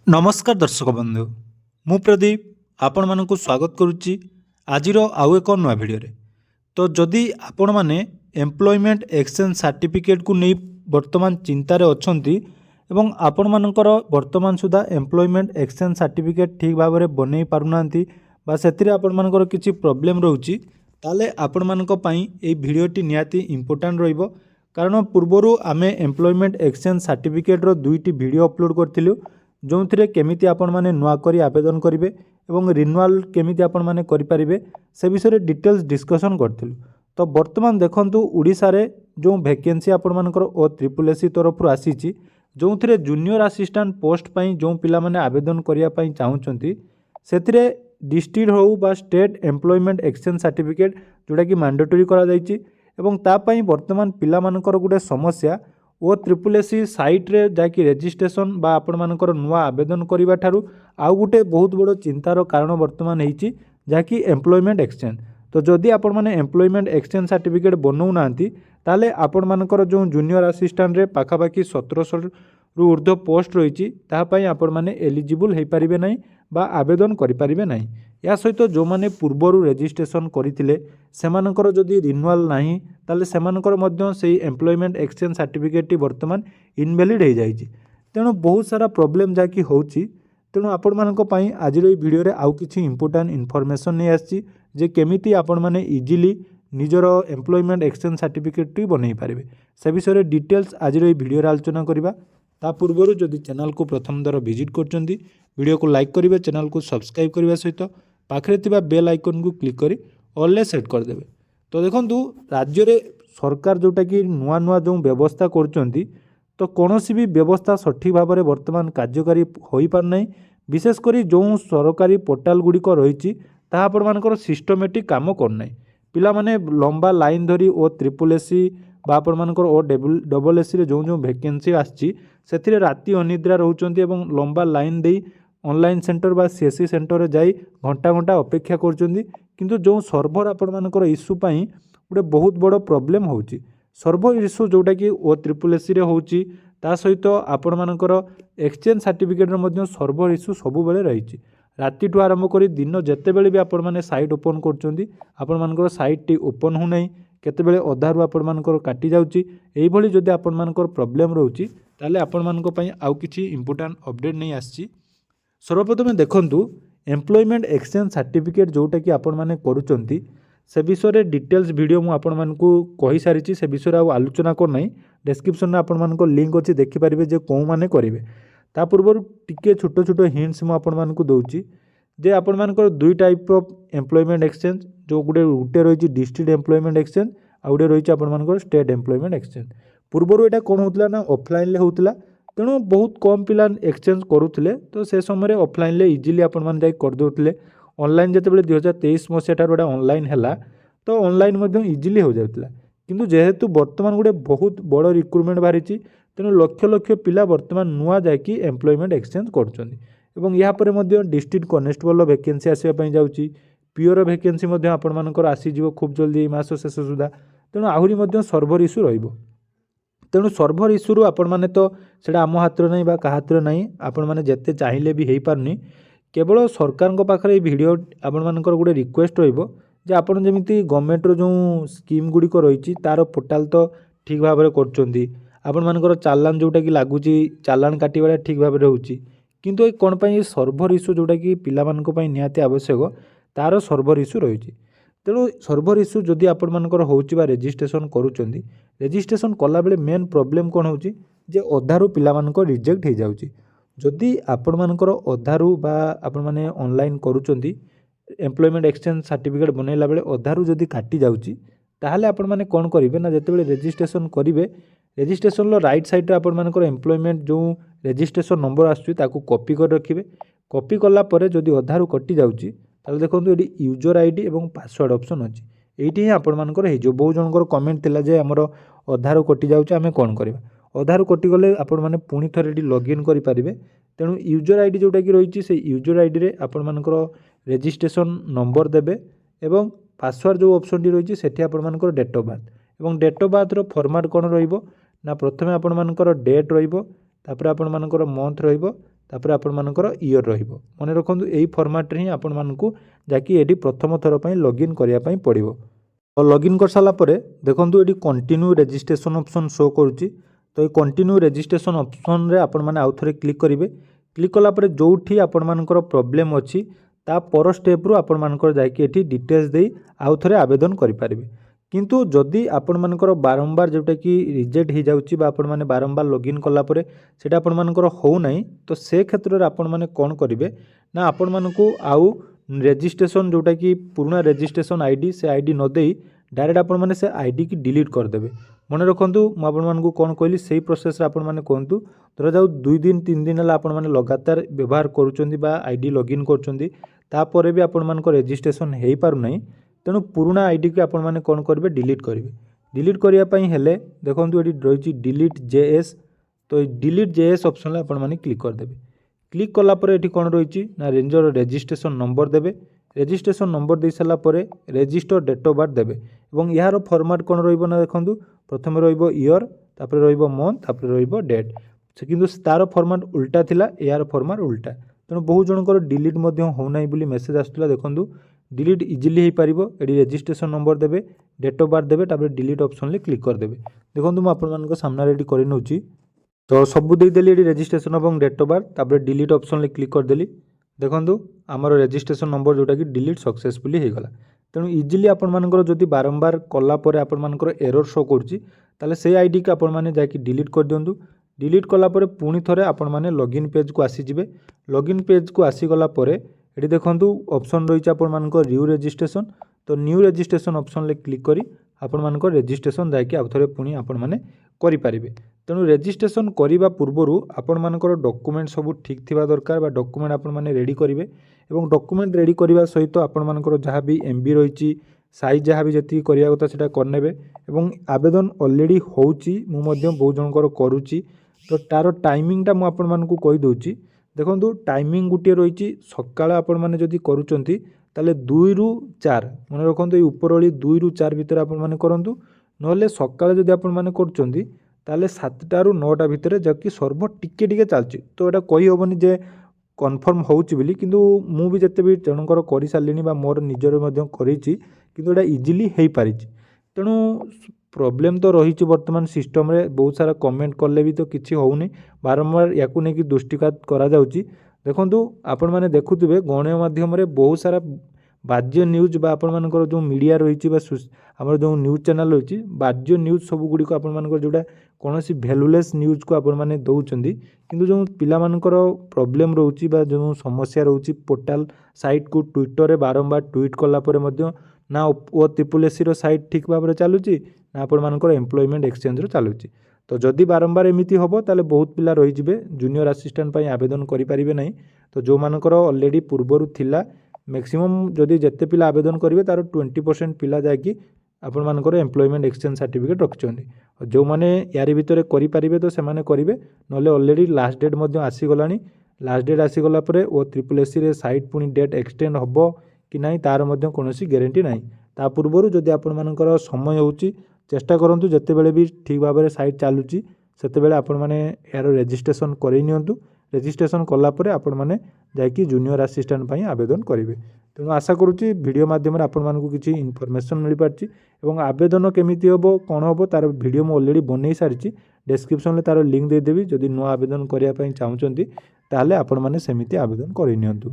नमस्कार दर्शक बंधु मु प्रदीप आपण मानक स्वागत करुच्ची आज आउ एक नुआ भिडियो तो जदि आपण मैंने एम्प्लॉयमेंट एक्सचेंज सर्टिफिकेट को नहीं वर्तमान चिंतार अच्छा एवं आपण मानकर वर्तमान सुधा एम्प्लॉयमेंट एक्सचेंज सर्टिफिकेट ठीक भाव में बन पारना से आपण मानकर किसी प्रोब्लेम रोचे ताले आपण मानक पई ए भिडियोटी निहाती इंपोर्टेंट रहिबो कारण पूर्वरु आमे एम्प्लॉयमेंट एक्सचेंज सर्टिफिकेट रो दुईटी वीडियो अपलोड करथिलु जो थे केमिति आपण माने नुआ करी आवेदन करेंगे और रिन्यूअल केमिति आपण माने करि परिबे से विषय डिटेल्स डिस्कसन करथिलु। तो वर्तमान देखंतु ओडिसा रे जो वैकेंसी आपण मानकर OSSC तरफ आसीची जो थे जूनियर असिस्टेंट पोस्ट पई जो पिला माने आवेदन करिया पई चाहूचंती सेथिरे डिस्ट्रिक्ट हो बा स्टेट एम्प्लॉयमेंट एक्सचेंज सर्टिफिकेट जोटा कि मैंडेटरी करा जायछि एवं ता पई वर्तमान पिला मानकर गुटे समस्या OSSC साइट रे जाकि रेजिस्ट्रेशन बा आपण मानकर नुआ आवेदन करिबा ठारू आउ गुटे बहुत बड़ चिंतार कारण वर्तमान होईछि जाकि एम्प्लॉयमेंट एक्सचेंज। तो जदि आपण माने एम्प्लॉयमेंट एक्सचेंज सर्टिफिकेट बनौ नांती ताले आपण मानकर जो जूनियर असिस्टेंट रे पाखापाखि 1700 रु ऊर्ध्व पोस्ट रही तापाई आपण माने एलिजिबल हो पारिबे नहीं बा आवेदन करि पारिबे नहीं। या सहित जो माने पूर्वरु रेजिस्ट्रेशन करथिले सेमानकर जदि रिन्यूअल नाही ताले सेमानकर मध्य सेही एम्प्लॉयमेंट एक्सचेंज सर्टिफिकेट वर्तमान इनवैलिड हो जाइछि तेणु बहुत सारा प्रॉब्लम जाकि होउछि तेणु आपण मानक पई आज रो वीडियो रे आउ किछि इंपोर्टेंट इन्फॉर्मेशन नै आछि जे केमिति आपण माने इजीली निजर एम्प्लॉयमेंट एक्सचेंज सर्टिफिकेट टी बनै पारिबे से विषय डिटेल्स आज रो वीडियो रे आलोचना करबा। ता पूर्व जदि चैनल को प्रथम दर विजिट करचंदी वीडियो को लाइक करेंगे चैनल को सब्सक्राइब करने सहित पाखरे थिबा बेल आइकन को क्लिक करी ऑल सेट करदेवे। तो देखंतु राज्य रे सरकार जोटा कि नुआ नुआ जो व्यवस्था करचंती तो कौनसी भी व्यवस्था सठिक भाव में वर्तमान कार्यकारी हो पारना विशेषकर जो सरकारी पोर्टाल गुड़िक रही आपण मानकर सिस्टमेटिक काम करना पिला माने लंबा लाइन धरी OSSC बा आपण मानकर OSSC रे जो जो वैकेंसी आछि सेथिरे राति अनिद्रा रहउचंती एवं लंबा लाइन देई ऑनलाइन सेंटर बा CSC सेंटर रे जाई घंटा घंटा अपेक्षा करचंती किंतु जो सर्वर आपण मानकर इश्यू पई गोटे बहुत बड़ प्रॉब्लम होउची सर्वर इश्यू जोटा कि OSSC रे होउची ता सहित आपण मानकर एक्सचेंज सर्टिफिकेट रे मध्य सर्वर इश्यू सब बेले रहिची राति टू आरंभ करी दिन जेते बेले भी आपण माने साइट ओपन करचंती आपण मानकर साइट टी ओपन हो नै केतेबेले अधारू आपण मानकर काटी जाउची एई भली जदि आपण मानकर प्रॉब्लम रहउची ताले आपण मानक पई आउ किछि इंपोर्टेंट अपडेट नै आछि। सर्वप्रथम देखंतु एम्प्लॉयमेंट एक्सचेंज सर्टिफिकेट जोटा कि आपण माने करूचंती से विषय डिटेल्स वीडियो मु आपण मानकू कहि सारिछि से विषय आउ आलोचना कर नै डिस्क्रिप्शन रे आपण मानक लिंक अछि देखि परिबे जे को माने करिवे ता पूर्व टिके छोट छोट हिंट्स मु आपण मानकू दउची जे आपण मानकर दुई टाइप ऑफ एम्प्लॉयमेंट एक्सचेंज जो गुटे रही डिस्ट्रिक्ट एम्प्लॉयमेंट एक्सचेंज आ गुटे रही आपण मानकर स्टेट एम्प्लॉयमेंट एक्सचेंज पूर्वर एटा कोन होतला ना ऑफलाइन ले होतला तेणु बहुत कम पिला एक्सचेंज करुले तो से समय ऑफलाइन ले इजीली आपण मान जाई कर दोतले ऑनलाइन जते बेले 2023 मसिया ठार एटा ऑनलाइन हैला तो ऑनलाइन मध्य इजीली हो जाउतला किंतु जेहेतु वर्तमान गुटे बहुत बड़ रिक्रुटमेंट बाहरिची तेणु लक्ष लक्ष पिला वर्तमान नुआ जाकी एम्प्लॉयमेंट एक्सचेंज करछंदी एवं या परे मध्य डिस्ट्रिक्ट कनेस्टेबल वैकेंसी आसीबा पई जाउची पीओर वैकेंसी मध्य आपण मानकर आसी जीवो खूब जल्दी मास शेष सुधा तेणु आहुरी मध्य सर्वर इश्यू रहिबो तेणु सर्वर इश्यू रु आपण माने तो सेटा आम हाथ रे नै बा का हाथ रे नै आपण माने जत्ते चाहिले भी हेई पारनी केवल सरकार को पाखरे ए वीडियो आपण मानकर गुटे रिक्वेस्ट रहिबो जे आपण जेमिति गवर्नमेंट रो जो स्कीम गुडी को रहिची तार पोर्टल तो ठीक भाव में करचंदी आपण मानकर चालान जोटा कि लागुची चालान काटिबा ठीक भाव में होउची किंतु ए कोन पई सर्वर इश्यू जोटा कि पिला मानक पई निहाती आवश्यक तार सर्वर इश्यू रहिची तेणु सर्वर इश्यू जदि आपण मानकर होउची बा रेजिस्ट्रेशन करूचंदी रेजिस्ट्रेशन कला बेले मेन प्रॉब्लम कोन होउची जे अधारू पिला मानकर रिजेक्ट हो जाउची जदि आपण मानकर अधारू बा आपण माने ऑनलाइन करूचंदी एम्प्लॉयमेंट एक्सचेंज सर्टिफिकेट बनैला बेले अधारू जदि काटी जाउची ताहले आपण माने कोन करिवे ना जते बेले रेजिस्ट्रेशन करिवे रेजिस्ट्रेशन लो राइट साइड रे आपण मानकर एम्प्लॉयमेंट जो रेजिस्ट्रेशन नंबर आसुची ताकू कॉपी कर रखिबे कॉपी कला परे जदि अधारू कटि जाउची ताले देखंतु एडी यूजर आईडी एवं पासवर्ड ऑप्शन अछि एठी ही आपण मानकर हे जो बहु जनकर कमेंट थिला जे हमर अधारू कटि जाउची आमे कोन करबा अधारू कटि गले आपण माने पुनी थरे एडी लॉगिन करि पारिबे तेणु यूजर आईडी जोटा कि रहिची से यूजर आईडी रे आपण मानकर रेजिस्ट्रेशन नंबर देबे एवं पासवर्ड जो ऑप्शन टी रहिची सेठी आपण मानकर डेट ऑफ बर्थ एवं डेट ऑफ बर्थ रो फॉर्मेट कोन रहिबो ना प्रथमे आपण मानकर डेट रहिबो तापर आपण मानकर मंथ रहिबो तापर आपणमानकर इयर रहिबो मन रखंतु एई फॉर्मेट रे ही आपणमानकु जाकि एडी प्रथम थर पई लॉगिन करिया पई पड़िबो। तो लॉगिन कर साला परे देखंतु एडी कंटिन्यू रजिस्ट्रेशन ऑप्शन शो करूची। तो ये कंटिन्यू रजिस्ट्रेशन ऑप्शन रे आपण माने आउ थरे क्लिक करिवे। क्लिक कला परे जोठी आपण मानकर प्रॉब्लम अछि ता पर स्टेप रु आपण मानकर जाकि एठी डिटेल्स देई आउ थरे आवेदन करि पारिबे। किंतु जदि आपण मानकर बारंबार जोटा कि रिजेक्ट हो जाउची बा आपण माने बारंबार लॉगिन कला परे सेटा आपण मानकर हो नाही तो से क्षेत्र रे आपण माने कोन करिवे ना आपण मानकु आउ रजिस्ट्रेशन जोटा कि पुराना रजिस्ट्रेशन आईडी से आईडी न देई डायरेक्ट आपण माने से आईडी की डिलीट कर देबे। मन रखंतु मु आपण मानकु कोन कहली सेही प्रोसेस रे आपण माने कोंतु धर जाऊ 2 दिन 3 दिन हला आपण माने लगातार व्यवहार करूचंदी बा आईडी लॉगिन करचंदी तापर भी आपण मानकर रजिस्ट्रेशन हेई पारु नाही तेणु पुराना आईडी को आपण माने कोन करबे डिलीट करिवे। डिलीट करिया पई हेले देखंतु एडी रहिची डिलीट जेएस। तो डिलीट जेएस ऑप्शन ला आपण माने क्लिक कर देबे। क्लिक कला परे एठी कोन रहिची ना रेंजर रजिस्ट्रेशन नंबर देबे। रजिस्ट्रेशन नंबर दे साला परे रजिस्टर डेट ऑफ बर्थ देबे एवं यार फॉर्मेट कोन रहिबो ना देखंतु प्रथमे रहिबो ईयर तापर रहिबो मंथ तापर रहिबो डेट से किंतु तार फॉर्मेट उल्टा थिला यार फॉर्मेट उल्टा तेणु बहु जनकर डिलीट मध्य हो नाही बोली मेसेज आस्तला देखंतु डिलीट इजिली हो पारिबो। एडी रजिस्ट्रेशन नंबर देबे डेट ऑफ बर्थ देबे तापर डिलीट ऑप्शन ले क्लिक कर देबे। देखंतु म आपन मानको सामना रेडी करि नउची तो सब दे देली एडी रजिस्ट्रेशन एवं डेट ऑफ बर्थ तापर डिलीट ऑप्शन ले क्लिक कर देली। देखंतु आमर रजिस्ट्रेशन नंबर जोटा कि डिलीट सक्सेसफुली हो गला। तेणु इजिली आपण मानकर जदि बारंबार कला परे आपण मानकर एरर शो करची ताले से आईडी के आपण माने जाकि डिलीट कर दियंतु। डिलीट कला परे पुणी थरे आपण माने लॉगिन पेज को आसी जिवे। लॉगिन पेज को आसी गला परे एटी देखंतु ऑप्शन रहिचा आपण मानकर न्यू रजिस्ट्रेशन। तो न्यू रजिस्ट्रेशन ऑप्शन ले क्लिक करी आपण मानकर रजिस्ट्रेशन जाकि आउ थरे पुणी आपण माने करि पारिबे। तेणु रजिस्ट्रेशन करिबा पूर्वरु आपण मानकर डॉक्यूमेंट सब ठीक थिबा दरकार बा डॉक्यूमेंट आपण माने रेडी करिवे एवं डॉक्यूमेंट रेडी करिबा सहित आपण मानकर जहाँ भी एमबी रहिची साइज जहाँ भी जति करिया कथा सेटा करनेबे एवं आवेदन ऑलरेडी होउची मु मध्य बहु जनकर करूची। तो तार टाइमिंगटा मु आपण मानकु कहि दोची। देखंतु टाइमिंग गुटे रहिची सकाळ आपण माने जदि करूचंती ताले 2 रु 4 मन रखंतु ए उपरळी 2 रु 4 भितर आपण माने करंतु नले सकाळ जदि आपण माने करचंती ताले 7टा रु 9टा भितर जकि सर्वर टिके टिके चालची। तो एटा कहि होबनी जे कन्फर्म होउची बोली किंतु मु भी जते भी जनकर करि सालिनी बा मोर निजर मध्य करिची किंतु एटा इजीली हेई पारिची। तेणु प्रॉब्लम तो रही वर्तमान सिस्टम रे बहुत सारा कमेंट कले भी तो किसी होउनी बारंबार याकू नहीं कि दृष्टिपात करा जाउची। देखंतु आपण माने देखुथिबे गणमाध्यम रे बहुत सारा बाज्य न्यूज बा आपण मानकर जो मीडिया रही आमर जो न्यूज चैनल रही बाज्य न्यूज सब गुड़ी को आपण मानकर जोटा कौन सी भैल्यूलेस न्यूज को आपण माने दउचंदी किंतु जो पिला मानकर प्रॉब्लम रोची बा जो समस्या रोची पोर्टल साइट को ट्विटर रे बारंबार ट्वीट कला परे मध्य ना ओ त्रिपुलेसी रो साइट ठीक भाव चलुची ना आपण मानकर एम्प्लॉयमेंट एक्सचेंज रो चलुची। तो जदि बारंबार एमिति होबो ताले बहुत पिला रही जिवे जूनियर असिस्टेंट पई आवेदन करि परिबे नहीं। तो जो मानकर ऑलरेडी पूर्वरु थिला मैक्सिमम जदि जत्ते पिला आवेदन करिवे तार 20% पिला जाकि आपण मानकर एम्प्लॉयमेंट एक्सचेंज सर्टिफिकेट रखिचंदी। जो माने यारी भितरे करि परिबे तो से माने करिवे नले ऑलरेडी लास्ट डेट मध्य आसी गलानी। लास्ट डेट आसी गला परे ओ त्रिपुलेसी रे साइट पुनी डेट एक्सटेंड होबो कि नहीं तार मध्य कोनोसी ग्यारंटी नहीं। ता पूर्वरु जदि आपण मानकर समय होउची चेष्टा करंतु जत्ते बेले भी ठीक भाव में साइट चलुची सेते बेले आपण माने यार रजिस्ट्रेशन करै नियंतु। रजिस्ट्रेशन कला परे आपण माने जाकि जूनियर असिस्टेंट पई आवेदन करिवे। तेणु आशा करूची वीडियो माध्यम रे आपण मानकु किछि इनफॉरमेशन मिल पारची एवं आवेदन केमिति होबो कोन होबो तार वीडियो म ऑलरेडी बनै सारिची। डिस्क्रिप्शन ले तार लिंक दे देबी जदि नो आवेदन करिया पई चाहुचंती ताले आपण माने सेमिति आवेदन करै नियंतु।